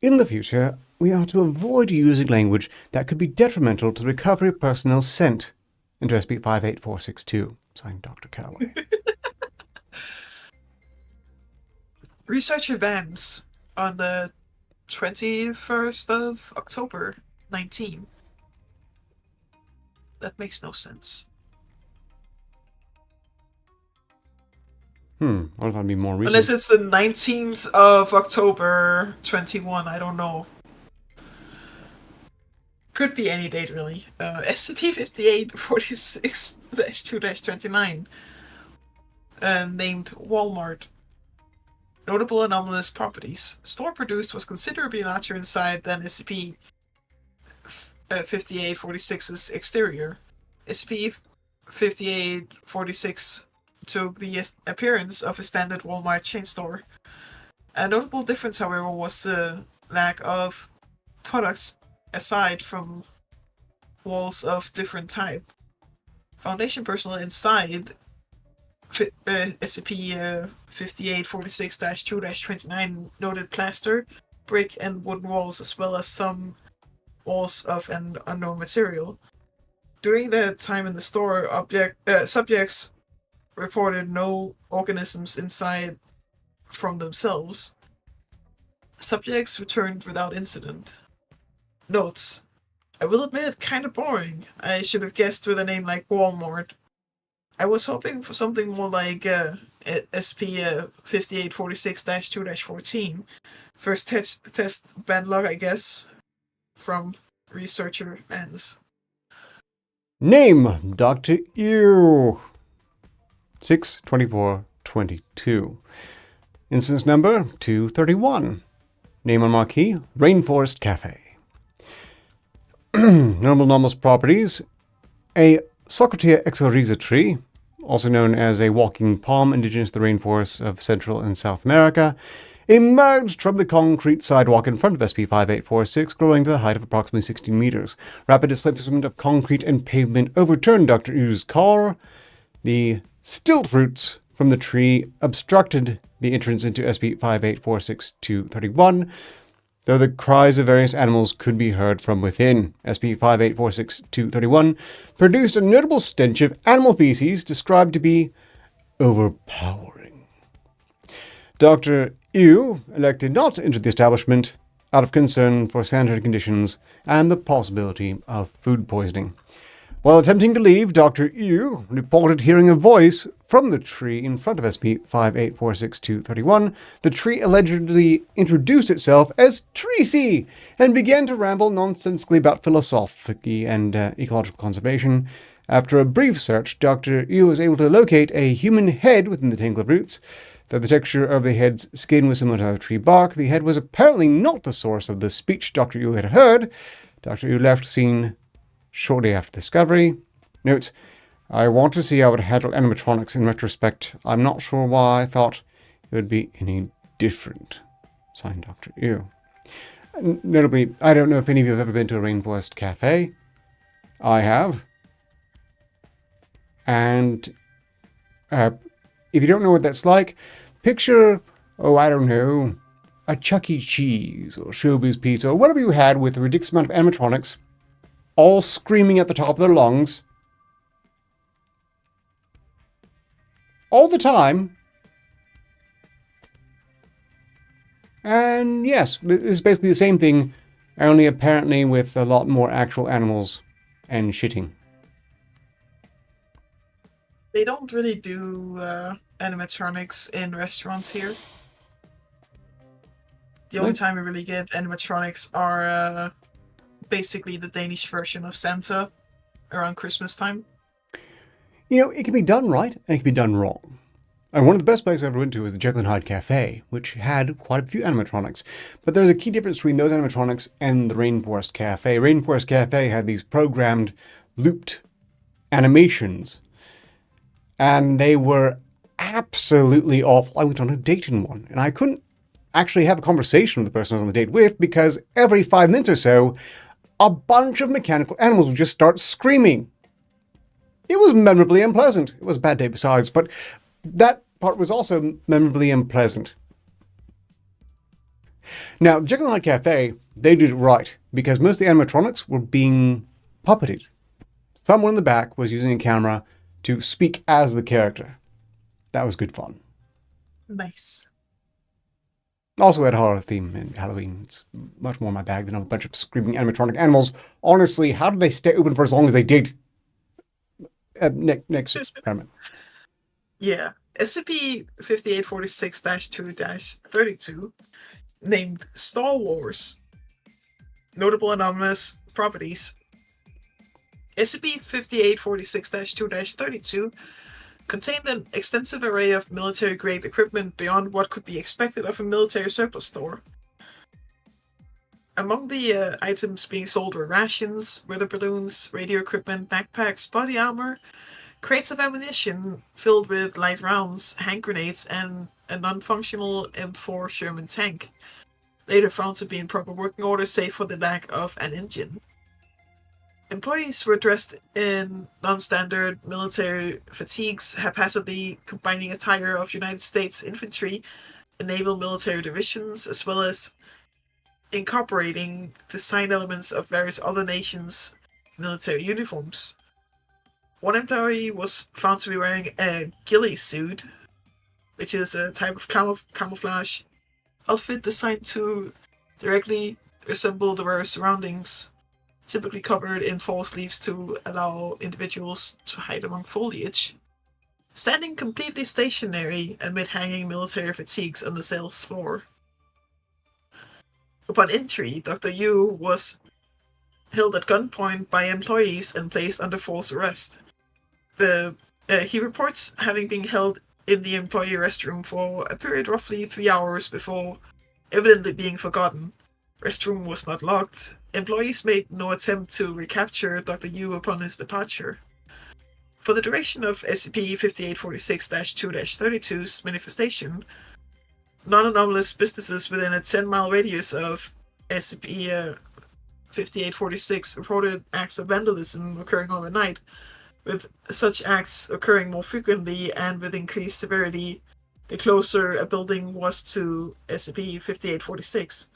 in the future, we are to avoid using language that could be detrimental to the recovery of personnel sent into SCP-58462. Signed, Dr. Calloway. Research events on the 21st of October 19. That makes no sense. What if that'd be more recent? Unless it's the 19th of October 21, I don't know. Could be any date, really. SCP-5846-2-29, named Walmart. Notable anomalous properties. Store produced was considerably larger inside than SCP-5846's exterior. SCP-5846 took the appearance of a standard Walmart chain store. A notable difference, however, was the lack of products aside from walls of different type. Foundation personnel inside SCP-5846-2-29 noted plaster, brick, and wooden walls, as well as some walls of an unknown material. During their time in the store, subjects reported no organisms inside from themselves. Subjects returned without incident. Notes. I will admit, kinda boring. I should have guessed with a name like Walmart. I was hoping for something more like SP-5846-2-14. First test bad luck, I guess. From researcher ends. Name, Dr. Ew. 6/24/22. Instance number 231. Name on marquee, Rainforest Cafe. Normal anomalous properties. A Arteker exoryza tree, also known as a walking palm indigenous to the rainforests of Central and South America, emerged from the concrete sidewalk in front of SCP-5846, growing to the height of approximately 16 meters. Rapid displacement of concrete and pavement overturned Dr. U's car. The stilt roots from the tree obstructed the entrance into SCP-5846-231, though the cries of various animals could be heard from within. SCP-5846-231 produced a notable stench of animal feces described to be overpowering. Dr. Ew elected not to enter the establishment out of concern for sanitary conditions and the possibility of food poisoning. While attempting to leave, Dr. Ew reported hearing a voice from the tree in front of SCP-5846-231. The tree allegedly introduced itself as Treacy and began to ramble nonsensically about philosophy and ecological conservation. After a brief search, Dr. Ew was able to locate a human head within the tangle of roots. Though the texture of the head's skin was similar to the tree bark, the head was apparently not the source of the speech Dr. Ew had heard. Dr. Ew left the scene shortly after discovery. Notes, I want to see how it would handle animatronics in retrospect. I'm not sure why I thought it would be any different. Signed, Dr. Ew. Notably, I don't know if any of you have ever been to a rainforest cafe. I have. And if you don't know what that's like, picture, I don't know, a Chuck E. Cheese or Showbiz Pizza or whatever you had with a ridiculous amount of animatronics, all screaming at the top of their lungs, all the time. And yes, this is basically the same thing, only apparently with a lot more actual animals and shitting. They don't really do animatronics in restaurants here. The only time we really get animatronics are basically the Danish version of Santa around Christmas time. You know, it can be done right and it can be done wrong. And one of the best places I ever went to was the Jekyll and Hyde Cafe, which had quite a few animatronics. But there's a key difference between those animatronics and the Rainforest Cafe. Rainforest Cafe had these programmed, looped animations, and they were absolutely awful. I went on a date in one, and I couldn't actually have a conversation with the person I was on the date with because every 5 minutes or so, a bunch of mechanical animals would just start screaming. It was memorably unpleasant. It was a bad day besides, but that part was also memorably unpleasant. Now, Jekyll and Hyde Cafe, they did it right, because most of the animatronics were being puppeted. Someone in the back was using a camera to speak as the character. That was good fun. Nice. Also had a horror theme in Halloween. It's much more my bag than a bunch of screaming animatronic animals. Honestly, how did they stay open for as long as they did? Next experiment. Yeah. SCP-5846-2-32, named Star Wars. Notable anomalous properties. SCP-5846-2-32 contained an extensive array of military-grade equipment beyond what could be expected of a military surplus store. Among the items being sold were rations, weather balloons, radio equipment, backpacks, body armor, crates of ammunition filled with live rounds, hand grenades, and a non-functional M4 Sherman tank, later found to be in proper working order save for the lack of an engine. Employees were dressed in non-standard military fatigues, haphazardly combining attire of United States infantry and naval military divisions, as well as incorporating design elements of various other nations' military uniforms. One employee was found to be wearing a ghillie suit, which is a type of camouflage outfit designed to directly resemble the wearer's surroundings, typically covered in false leaves to allow individuals to hide among foliage. Standing completely stationary amid hanging military fatigues on the sales floor. Upon entry, Dr. Yu was held at gunpoint by employees and placed under false arrest. He reports having been held in the employee restroom for a period roughly 3 hours before evidently being forgotten. Restroom was not locked. Employees made no attempt to recapture Dr. Yu upon his departure. For the duration of SCP-5846-2-32's manifestation, non-anomalous businesses within a 10-mile radius of SCP-5846 reported acts of vandalism occurring overnight, with such acts occurring more frequently and with increased severity the closer a building was to SCP-5846.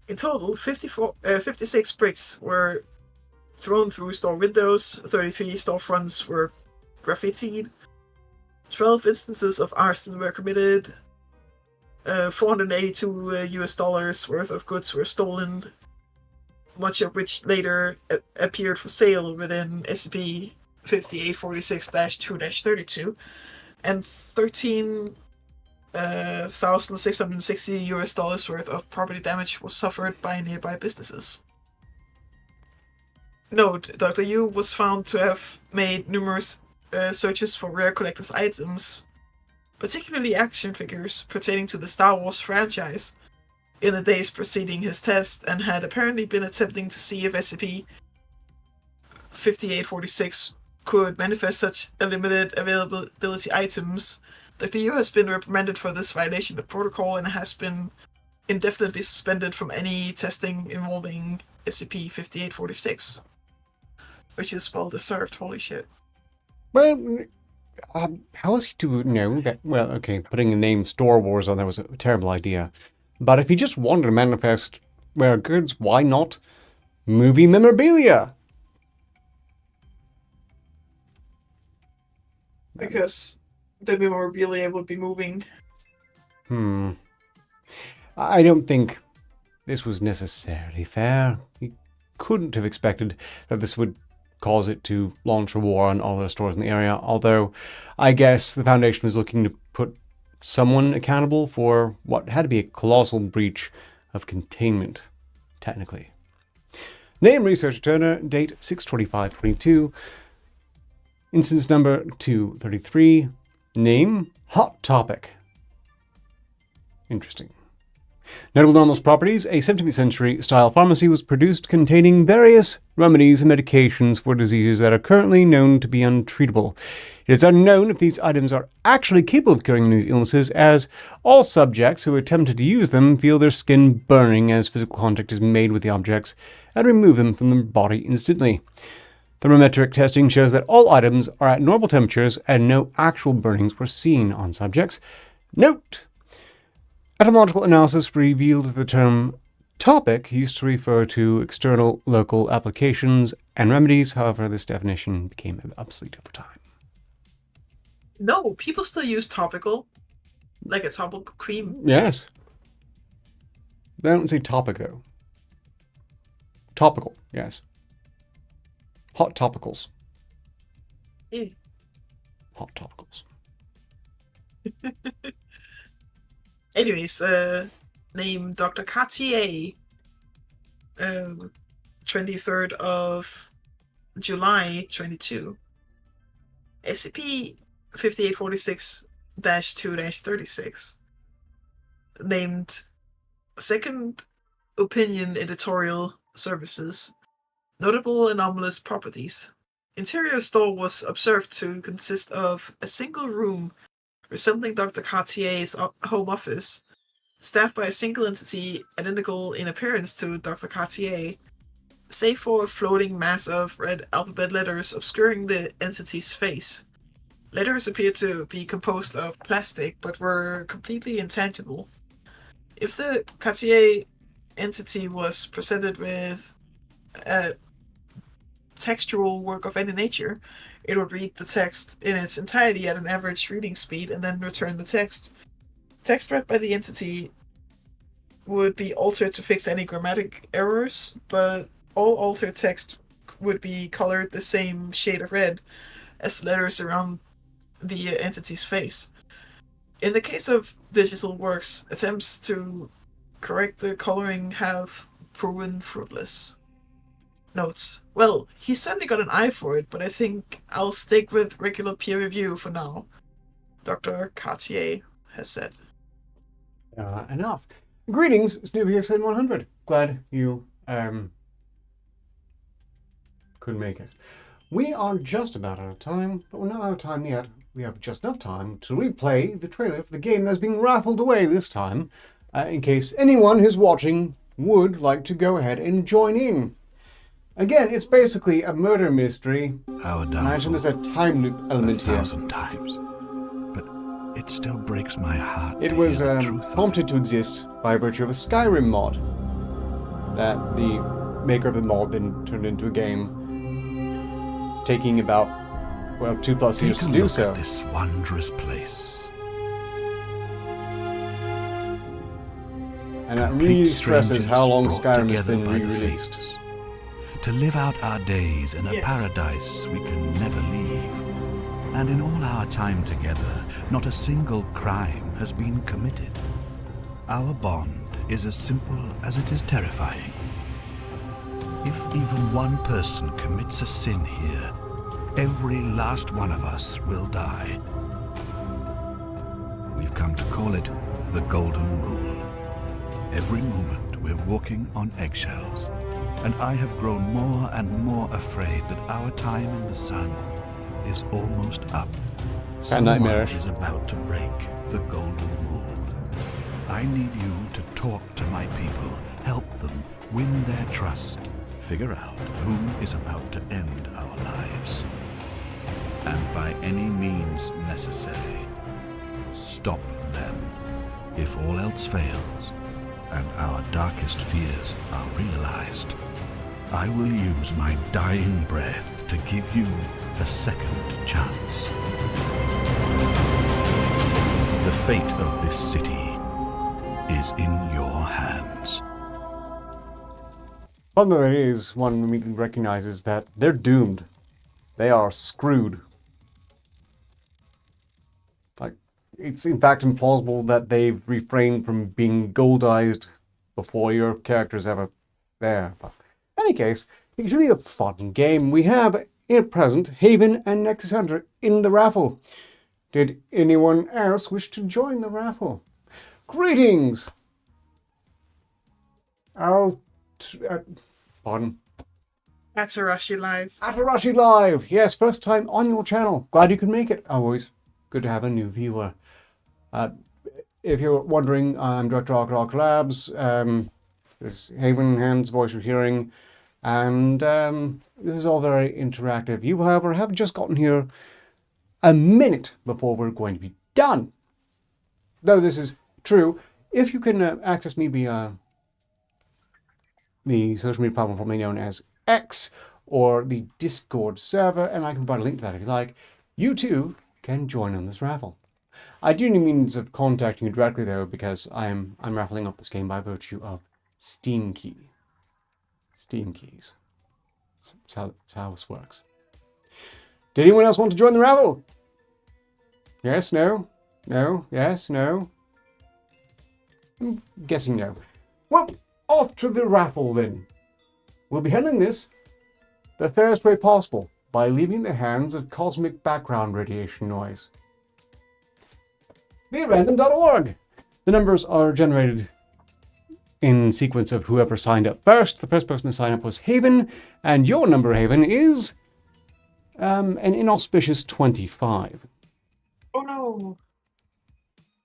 In total, 56 bricks were thrown through store windows, 33 storefronts were graffitied, 12 instances of arson were committed, $482 worth of goods were stolen, much of which later appeared for sale within SCP-5846-2-32, and $13,660 worth of property damage was suffered by nearby businesses. Note, Dr. Yu was found to have made numerous searches for rare collector's items, particularly action figures pertaining to the Star Wars franchise, in the days preceding his test, and had apparently been attempting to see if SCP-5846 could manifest such a limited availability items. Dr. Yu has been reprimanded for this violation of protocol and has been indefinitely suspended from any testing involving SCP-5846. Which is well deserved, holy shit. Well, how is he to know that? Well, okay, putting the name Star Wars on there was a terrible idea. But if he just wanted to manifest rare goods, why not movie memorabilia? Because the memorabilia would be moving. I don't think this was necessarily fair. He couldn't have expected that this would cause it to launch a war on all their stores in the area, although I guess the Foundation was looking to put someone accountable for what had to be a colossal breach of containment, technically. Name Researcher Turner, date 6/25/22, instance number 233, name Hot Topic. Interesting. Notable anomalous properties, a 17th century style pharmacy was produced containing various remedies and medications for diseases that are currently known to be untreatable. It is unknown if these items are actually capable of curing these illnesses, as all subjects who attempted to use them feel their skin burning as physical contact is made with the objects and remove them from their body instantly. Thermometric testing shows that all items are at normal temperatures and no actual burnings were seen on subjects. Note: etymological analysis revealed the term topic used to refer to external local applications and remedies. However, this definition became obsolete over time. No, people still use topical. Like a topical cream. Yes. They don't say topic, though. Topical, yes. Hot topicals. Yeah. Hot topicals. Anyways, name Dr. Cartier. 23rd of July 22, SCP 5846-2-36, named Second Opinion Editorial Services, Notable Anomalous Properties. Interior store was observed to consist of a single room resembling Dr. Cartier's home office, staffed by a single entity identical in appearance to Dr. Cartier, save for a floating mass of red alphabet letters obscuring the entity's face. Letters appeared to be composed of plastic, but were completely intangible. If the Cartier entity was presented with a textual work of any nature, it would read the text in its entirety at an average reading speed and then return the text. Text read by the entity would be altered to fix any grammatic errors, but all altered text would be colored the same shade of red as letters around the entity's face. In the case of digital works, attempts to correct the coloring have proven fruitless. Notes. Well, he certainly got an eye for it, but I think I'll stick with regular peer review for now, Dr. Cartier has said. Enough. Greetings, SnoopyXN100. Glad you couldn't make it. We are just about out of time, but we're not out of time yet. We have just enough time to replay the trailer for the game that's being raffled away this time, in case anyone who's watching would like to go ahead and join in. Again, it's basically a murder mystery. Imagine there's a time loop element here. 1,000 times. But it still breaks my heart. It was prompted to exist by virtue of a Skyrim mod that the maker of the mod then turned into a game, taking about 2+ years to do so. At this wondrous place. And that really stresses how long Skyrim has been re-released. To live out our days in a Yes. paradise we can never leave. And in all our time together, not a single crime has been committed. Our bond is as simple as it is terrifying. If even one person commits a sin here, every last one of us will die. We've come to call it the Golden Rule. Every moment we're walking on eggshells, and I have grown more and more afraid that our time in the sun is almost up. Someone nightmarish. is about to break the Golden Rule. I need you to talk to my people, help them win their trust, figure out who is about to end our lives, and by any means necessary, stop them. If all else fails, and our darkest fears are realized, I will use my dying breath to give you a second chance. The fate of this city is in your hands. One that is, one immediately recognizes that they're doomed. They are screwed. Like, it's in fact implausible that they've refrained from being goldized before your character's ever there. But in any case, it should be a fun game. We have, at present, Haven and Nexus Hunter in the raffle. Did anyone else wish to join the raffle? Greetings! Pardon. Atarashi Live. Atarashi Live! Yes, first time on your channel. Glad you could make it. Always good to have a new viewer. If you're wondering, I'm Director Arketer Labs. This is Haven Hand's voice you're hearing. And this is all very interactive. You, however, have just gotten here a minute before we're going to be done. Though this is true, if you can access me via the social media platform formerly known as X or the Discord server, and I can provide a link to that if you like, you too can join on this raffle. I do need means of contacting you directly though, because I'm raffling off this game by virtue of Steam keys. That's how this works. Did anyone else want to join the raffle? Yes, no, no, yes, no. I'm guessing no. Well, off to the raffle then. we'll be handling this the fairest way possible by leaving the hands of cosmic background radiation noise. BeRandom.org. The numbers are generated in sequence of whoever signed up first. The first person to sign up was Haven, and your number, Haven, is an inauspicious 25. Oh no.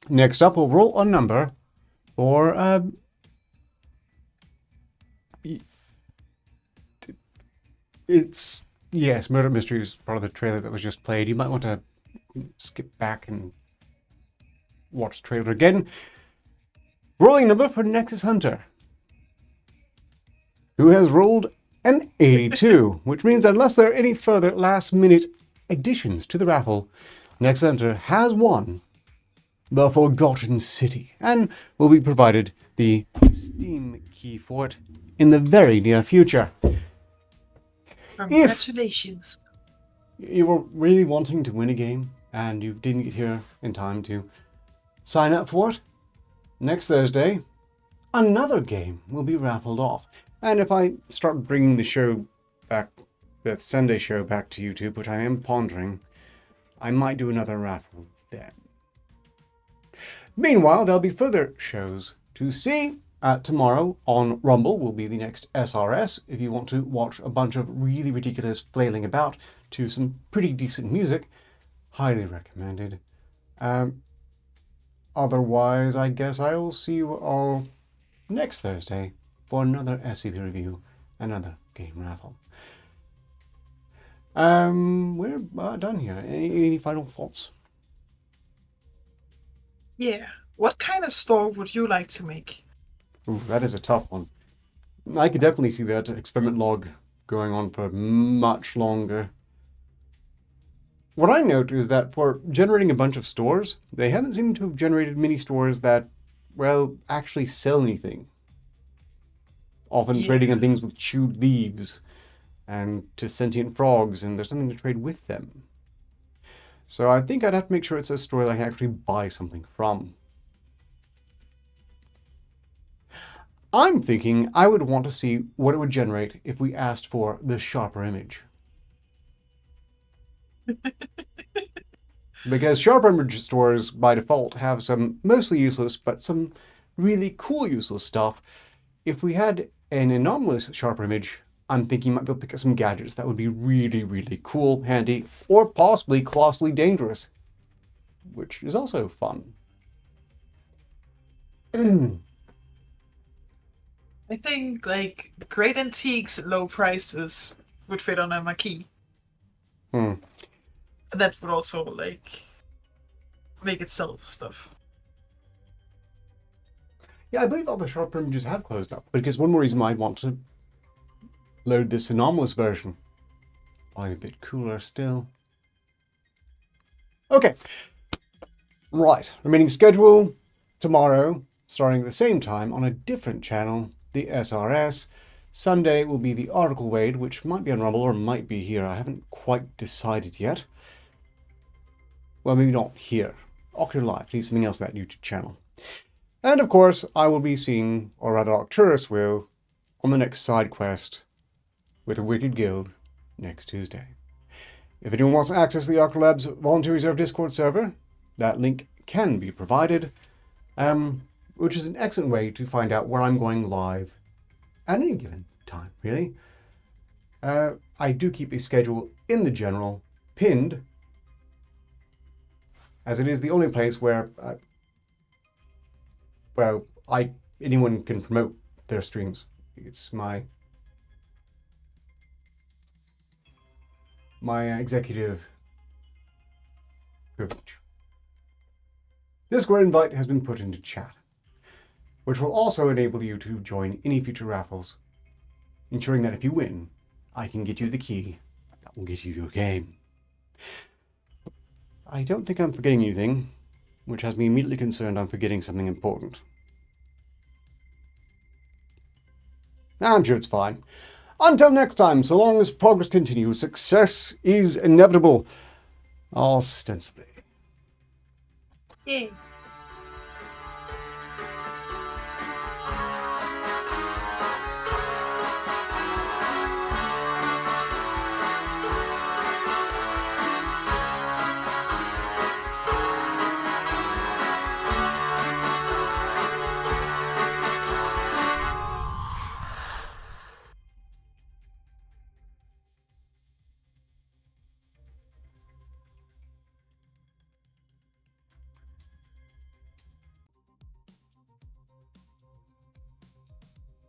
Next up, we'll roll a number for it's yes, Murder Mystery is part of the trailer that was just played. You might want to skip back and watch the trailer again. Rolling number for Nexus Hunter, who has rolled an 82, which means unless there are any further last-minute additions to the raffle, Nexus Hunter has won the Forgotten City and will be provided the Steam key for it in the very near future. Congratulations. If you were really wanting to win a game and you didn't get here in time to sign up for it, next Thursday, another game will be raffled off. And if I start bringing the show back, that Sunday show back to YouTube, which I am pondering, I might do another raffle then. Meanwhile, there'll be further shows to see. Tomorrow on Rumble will be the next SRS. If you want to watch a bunch of really ridiculous flailing about to some pretty decent music, highly recommended. Otherwise, I guess I will see you all next Thursday for another SCP review, another game raffle. We're done here. Any final thoughts? Yeah. What kind of store would you like to make? Ooh, that is a tough one. I could definitely see that experiment log going on for much longer. What I note is that for generating a bunch of stores, they haven't seemed to have generated many stores that, well, actually sell anything. Often trading on things with chewed leaves and to sentient frogs, and there's nothing to trade with them. So I think I'd have to make sure it's a store that I can actually buy something from. I'm thinking I would want to see what it would generate if we asked for the sharper image. Because sharper image stores, by default, have some mostly useless, but some really cool useless stuff. If we had an anomalous sharper image, I'm thinking you might be able to pick up some gadgets that would be really, really cool, handy, or possibly colossally dangerous, which is also fun. I think, like, great antiques at low prices would fit on a marquee. That would also, like, make it sell stuff. Yeah, I believe all the sharper images have closed up, because one more reason why I'd want to load this anomalous version. Probably a bit cooler still. Okay. Right. Remaining schedule tomorrow, starting at the same time on a different channel, the SRS. Sunday will be the Article Wade, which might be on Rumble or might be here. I haven't quite decided yet. Well, maybe not here. Arketer Live. I need something else on that YouTube channel. And of course, I will be seeing, or rather Arcturus will, on the next side quest with a Wicked Guild next Tuesday. If anyone wants to access the Arketer Labs Volunteer Reserve Discord server, that link can be provided, which is an excellent way to find out where I'm going live at any given time, really. I do keep a schedule in the general pinned, as it is the only place where, anyone can promote their streams. It's my executive privilege. Discord invite has been put into chat, which will also enable you to join any future raffles, ensuring that if you win, I can get you the key that will get you your game. I don't think I'm forgetting anything, which has me immediately concerned I'm forgetting something important. I'm sure it's fine. Until next time, so long as progress continues, success is inevitable. Ostensibly. Yay.